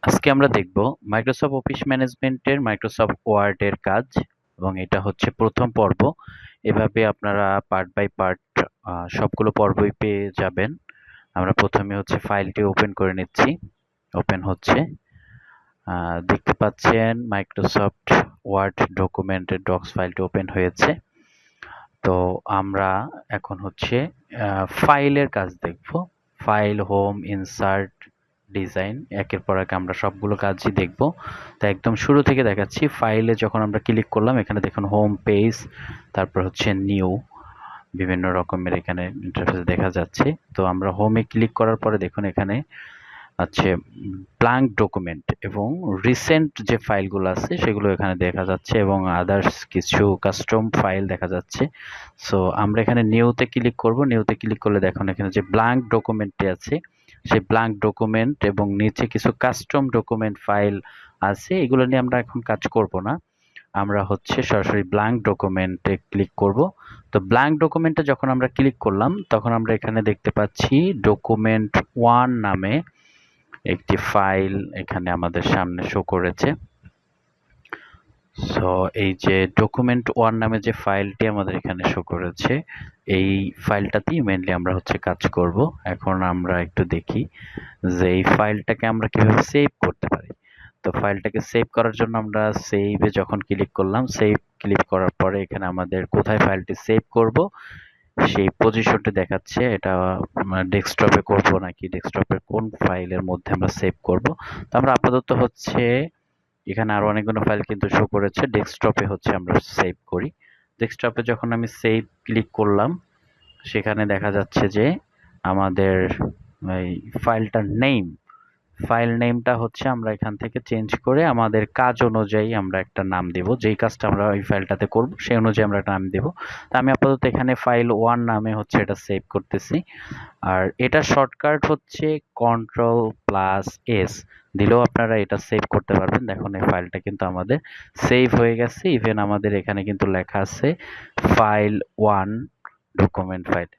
আজকে আমরা দেখব মাইক্রোসফট অফিস ম্যানেজমেন্টের মাইক্রোসফট ওয়ার্ডের কাজ এবং এটা হচ্ছে প্রথম পর্ব। এভাবে আপনারা পার্ট বাই পার্ট সবগুলো পর্বই পেয়ে যাবেন। আমরা প্রথমে হচ্ছে ফাইলটি ওপেন করে নিচ্ছি। ওপেন হচ্ছে, দেখতে পাচ্ছেন মাইক্রোসফট ওয়ার্ড ডকুমেন্টের ডক্স ফাইলটি ওপেন হয়েছে। তো আমরা এখন হচ্ছে ফাইলের কাজ দেখব। ফাইল, হোম, ইনসার্ট, ডিজাইন, একের পর এক আমরা সবগুলো কাজই দেখব। তো একদম শুরু থেকে দেখাচ্ছি। ফাইলে যখন আমরা ক্লিক করলাম, এখানে দেখুন হোম পেজ, তারপর হচ্ছে নিউ, বিভিন্ন রকমের এখানে ইন্টারফেস দেখা যাচ্ছে। তো আমরা হোমে ক্লিক করার পরে দেখুন এখানে আছে ব্ল্যাঙ্ক ডকুমেন্ট এবং রিসেন্ট যে ফাইলগুলো আছে সেগুলো এখানে দেখা যাচ্ছে এবং আদার্স কিছু কাস্টম ফাইল দেখা যাচ্ছে। সো আমরা এখানে নিউতে ক্লিক করব। নিউতে ক্লিক করলে দেখুন এখানে যে ব্ল্যাঙ্ক ডকুমেন্টটি আছে সেই ব্ল্যাঙ্ক ডকুমেন্ট এবং নিচে কিছু কাস্টম ডকুমেন্ট ফাইল আছে। এগুলো নিয়ে আমরা এখন কাজ করব না। আমরা হচ্ছে সরাসরি ব্ল্যাঙ্ক ডকুমেন্টে ক্লিক করব। তো ব্ল্যাঙ্ক ডকুমেন্টে যখন আমরা ক্লিক করলাম তখন আমরা এখানে দেখতে পাচ্ছি ডকুমেন্ট 1 নামে একটি ফাইল এখানে আমাদের সামনে শো করেছে। সো এই যে ডকুমেন্ট 1 নামে যে ফাইলটি আমাদের এখানে শো করেছে, এই ফাইলটাতেই মেইনলি আমরা হচ্ছে কাজ করব। এখন আমরা একটু দেখি যে এই ফাইলটাকে আমরা কিভাবে সেভ করতে পারি। তো ফাইলটাকে সেভ করার জন্য আমরা সেভে যখন ক্লিক করলাম, সেভ ক্লিক করার পরে এখানে আমাদের কোথায় ফাইলটি সেভ করব সেই পজিশনটি দেখাচ্ছে। এটা ডেস্কটপে করব নাকি ডেস্কটপের কোন ফাইলের মধ্যে আমরা সেভ করব। তো আমরা আপাতত হচ্ছে এখানে আরো অনেকগুলো ফাইল কিন্তু শো করেছে, ডেস্কটপে হচ্ছে আমরা সেভ করি। ডেস্কটপে যখন আমি সেভ ক্লিক করলাম সেখানে দেখা যাচ্ছে যে আমাদের এই ফাইলটার ফাইল নেমটা হচ্ছে আমরা এখান থেকে চেঞ্জ করে আমাদের কাজ অনুযায়ী আমরা একটা নাম দেব। যেই কাজটা আমরা ওই ফাইলটাতে করব সেই অনুযায়ী আমরা একটা নাম দেব। তো আমি আপাতত এখানে ফাইল 1 নামে হচ্ছে এটা সেভ করতেছি। আর এটা শর্টকাট হচ্ছে Ctrl+S দিলেও আপনারা এটা সেভ করতে পারবেন। দেখুন এই ফাইলটা কিন্তু আমাদের সেভ হয়ে গেছে। ইভেন আমাদের এখানে কিন্তু লেখা আছে ফাইল 1 ডকুমেন্ট ফাইল।